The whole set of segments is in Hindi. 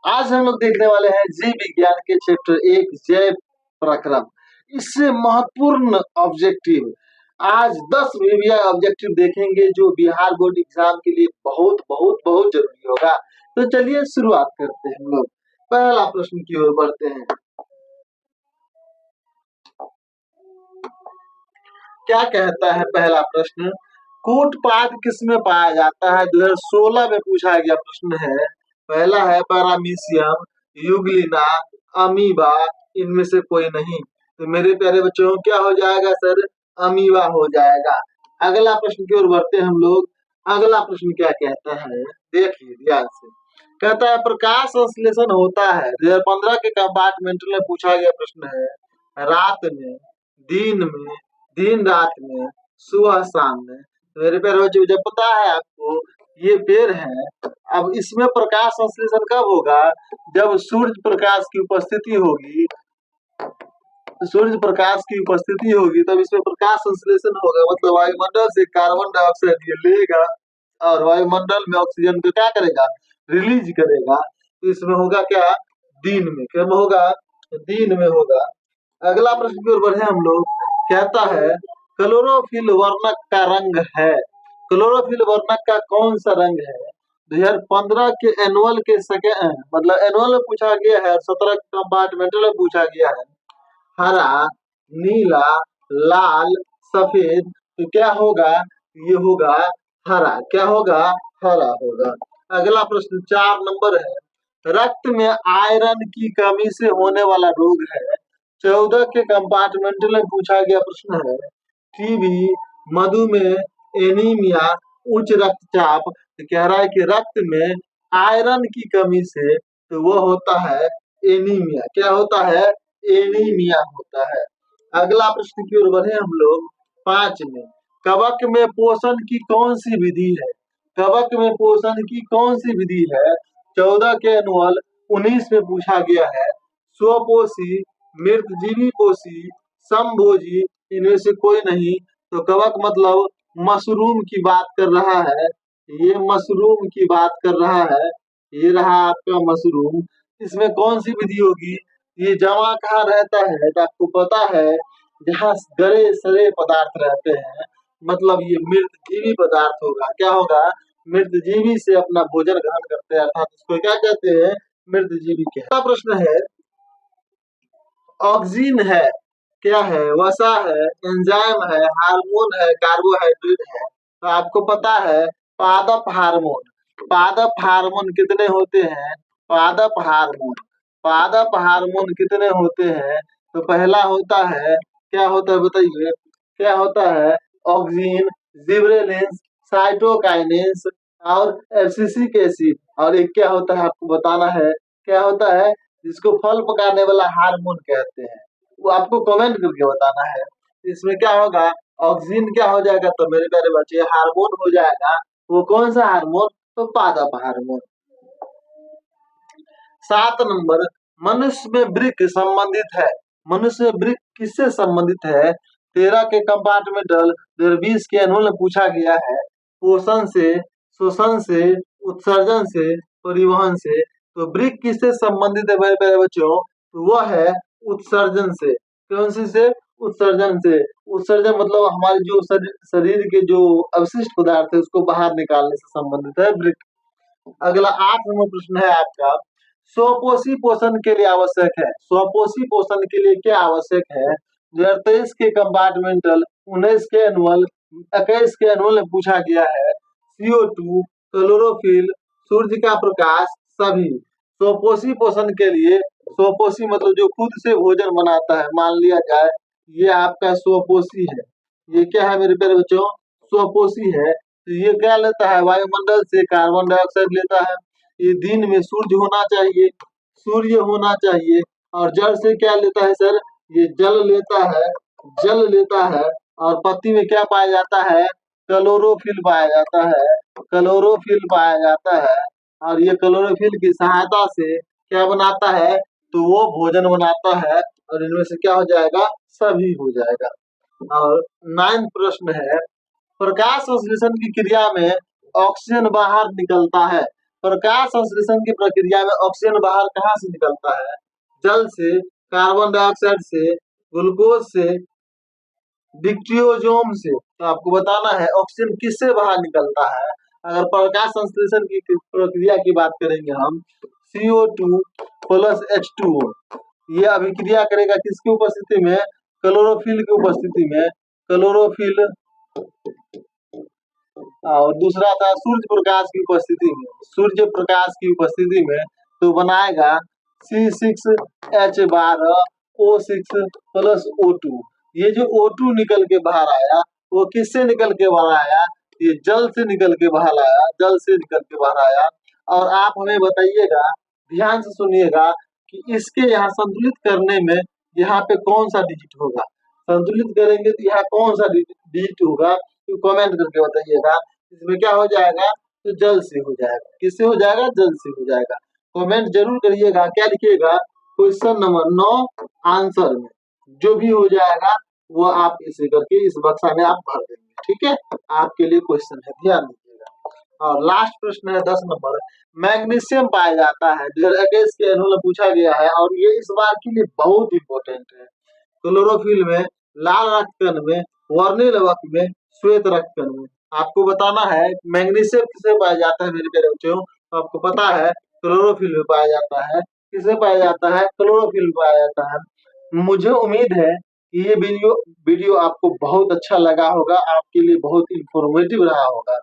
आज हम लोग देखने वाले हैं जीव विज्ञान के चैप्टर 1 जैव प्रक्रम। इससे महत्वपूर्ण ऑब्जेक्टिव आज 10 VBI ऑब्जेक्टिव देखेंगे जो बिहार बोर्ड एग्जाम के लिए बहुत बहुत बहुत जरूरी होगा। तो चलिए शुरुआत करते हैं। हम लोग पहला प्रश्न की ओर बढ़ते हैं। क्या कहता है पहला प्रश्न? कूटपाद किसमें पाया जाता है? 2016 में पूछा गया प्रश्न है। पहला है पैरामीशियम, यूग्लिना, अमीबा, इनमें से कोई नहीं। तो मेरे प्यारे बच्चों क्या हो जाएगा सर? अमीबा हो जाएगा। अगला प्रश्न की ओर बढ़ते हैं हम लोग। अगला प्रश्न क्या कहता है देखिए ध्यान से। कहता है प्रकाश संश्लेषण होता है। 2015 के कंपार्टमेंटल में पूछा गया प्रश्न है। रात में, दिन में, दिन रात में, सुबह शाम में। मेरे प्यारे बच्चों जब पता है आपको ये पेड़ है, अब इसमें प्रकाश संश्लेषण कब होगा? जब सूर्य प्रकाश की उपस्थिति होगी, सूर्य प्रकाश की उपस्थिति होगी तब इसमें प्रकाश संश्लेषण होगा। मतलब वायुमंडल से कार्बन डाइऑक्साइड ये लेगा और वायुमंडल में ऑक्सीजन को क्या करेगा? रिलीज करेगा। तो इसमें होगा क्या? दिन में। क्या होगा? दिन में होगा। अगला प्रश्न की ओर बढ़े हम लोग। कहता है क्लोरोफिल वर्णक का रंग है। क्लोरोफिल वर्णक का कौन सा रंग है? 2015 के एनुअल के मतलब एनुअल में पूछा गया है और 17 कंपार्टमेंटल में पूछा गया है। हरा, नीला, लाल, सफेद। तो क्या होगा? ये होगा हरा। क्या होगा? हरा होगा। अगला प्रश्न 4 नंबर है। रक्त में आयरन की कमी से होने वाला रोग है। 14 के कंपार्टमेंटल में पूछा गया प्रश्न है। टीबी, मधुमेह, एनीमिया, उच्च रक्तचाप। तो कह रहा है कि रक्त में आयरन की कमी से तो वो होता है एनीमिया। क्या होता है? एनीमिया होता है। अगला प्रश्न की ओर बढ़े हम लोग। 5 में कवक में पोषण की कौन सी विधि है? कवक में पोषण की कौन सी विधि है? 14 के एनुअल 19 में पूछा गया है। स्वपोषी, मृतजीवी पोषी, समभोजी, इनमें से कोई नहीं। तो कवक मतलब मशरूम की बात कर रहा है। ये मशरूम की बात कर रहा है। ये रहा आपका मशरूम। इसमें कौन सी विधि होगी? ये जमा कहाँ रहता है? तो आपको पता है जहाँ गरे सरे पदार्थ रहते हैं, मतलब ये मृतजीवी पदार्थ होगा। क्या होगा? मृतजीवी से अपना भोजन ग्रहण करते हैं, अर्थात इसको क्या कहते हैं? मृतजीवी के। अगला प्रश्न है ऑक्सीन है, क्या है? वसा है, एंजाइम है, हार्मोन है, कार्बोहाइड्रेट है। तो आपको पता है पादप हार्मोन। पादप हार्मोन कितने होते हैं? पादप हार्मोन, पादप हार्मोन कितने होते हैं? तो पहला होता है, क्या होता है बताइए? क्या होता है? ऑक्सीन, जिबरेलिंस, साइटोकाइनेंस और एब्सिसिक एसिड। और एक क्या होता है आपको बताना है। क्या होता है? जिसको फल पकाने वाला हार्मोन कहते हैं। वो आपको कमेंट करके बताना है। इसमें क्या होगा? ऑक्सीजन क्या हो जाएगा? तो मेरे प्यारे बच्चे हार्मोन हो जाएगा। वो कौन सा हार्मोन? तो पादप हार्मोन। 7 नंबर मनुष्य में वृक्क संबंधित है। मनुष्य में वृक्क किससे संबंधित है? 13 के कंपार्टमेंटल 2020 के एनुअल में पूछा गया है। पोषण से, शोषण से, उत्सर्जन से, परिवहन से। तो वृक्क किससे संबंधित है मेरे प्यारे बच्चों? वह है उत्सर्जन से। कौन सी से? उत्सर्जन से। उत्सर्जन मतलब हमारे जो शरीर के जो अवशिष्ट पदार्थ है उसको बाहर निकालने से संबंधित है वृक्क। अगला 8 नंबर प्रश्न है आपका। स्वपोषी पोषण के लिए आवश्यक है। स्वपोषी पोषण के लिए क्या आवश्यक है? 2023 के कंपार्टमेंटल 19 के एनुअल 21 के एनुअल में पूछा गया है। CO2, क्लोरोफिल, सूर्य का प्रकाश, सभी। स्वपोषी पोषण के लिए, स्वपोषी मतलब जो खुद से भोजन बनाता है, मान लिया जाए ये आपका स्वपोषी है। ये क्या है मेरे प्यारे बच्चों? स्वपोषी है। तो ये क्या लेता है? वायुमंडल से कार्बन डाइऑक्साइड लेता है। ये दिन में सूर्य होना चाहिए, सूर्य होना चाहिए। और जल से क्या लेता है सर? ये जल लेता है, जल लेता है। और पत्ती में क्या पाया जाता है? क्लोरोफिल पाया जाता है, क्लोरोफिल पाया जाता है। और ये क्लोरोफिल की सहायता से क्या बनाता है? तो वो भोजन बनाता है। और इनमें से क्या हो जाएगा? सभी हो जाएगा। और 9 प्रश्न है प्रकाश संश्लेषण की क्रिया में ऑक्सीजन बाहर निकलता है। प्रकाश संश्लेषण की प्रक्रिया में ऑक्सीजन बाहर कहाँ से निकलता है? जल से, कार्बन डाइऑक्साइड से, ग्लूकोज से, डिक्टियोजोम से। तो आपको बताना है ऑक्सीजन किससे बाहर निकलता है। अगर प्रकाश संश्लेषण की प्रक्रिया की बात करेंगे हम, CO2 प्लस H2O, ये अभिक्रिया करेगा किसकी उपस्थिति में? क्लोरोफिल की उपस्थिति में। क्लोरोफिल और दूसरा था सूर्य प्रकाश की उपस्थिति में। सूर्य प्रकाश की उपस्थिति में तो बनाएगा C6H12O6 प्लस O2। ये जो O2 निकल के बाहर आया वो किससे निकल के बाहर आया? ये जल से निकल के बाहर आया, जल से निकल के बाहर आया। और आप हमें बताइएगा, ध्यान से सुनिएगा कि इसके यहाँ संतुलित करने में यहाँ पे कौन सा डिजिट होगा? संतुलित करेंगे तो यहाँ कौन सा डिजिट होगा? तो कमेंट करके बताइएगा। इसमें क्या हो जाएगा? तो जल से हो जाएगा। किससे हो जाएगा? जल से हो जाएगा। कमेंट जरूर करिएगा। क्या लिखिएगा? क्वेश्चन नंबर 9 आंसर में जो भी हो जाएगा वो आप इसे करके इस बक्सा में आप भर देंगे। ठीक है, आपके लिए क्वेश्चन है, ध्यान दीजिएगा। और लास्ट प्रश्न है 10 नंबर। मैग्नीशियम पाया जाता है 2021 के एनुअल में पूछा गया है और ये इस बार के लिए बहुत इंपॉर्टेंट है। क्लोरोफिल में, लाल रक्त कण में, वर्णिल वक्र में, श्वेत रक्त कण में। आपको बताना है मैग्नीशियम किसे पाया जाता है मेरे प्यारे बच्चों। आपको पता है क्लोरोफिल में पाया जाता है। किसे पाया जाता है? क्लोरोफिल में पाया जाता है। मुझे उम्मीद है कि ये वीडियो आपको बहुत अच्छा लगा होगा, आपके लिए बहुत इंफॉर्मेटिव रहा होगा।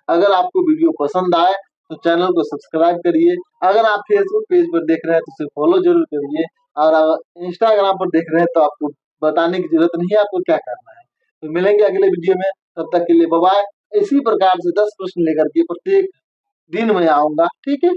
अगर आपको वीडियो पसंद आए तो चैनल को सब्सक्राइब करिए। अगर आप फेसबुक पेज पर देख रहे हैं तो उसे फॉलो जरूर करिए। और अगर इंस्टाग्राम पर देख रहे हैं तो आपको बताने की जरूरत नहीं है आपको क्या करना है। तो मिलेंगे अगले वीडियो में, तब तक के लिए बाय बाय। इसी प्रकार से 10 प्रश्न लेकर के प्रत्येक दिन मैं आऊंगा। ठीक है।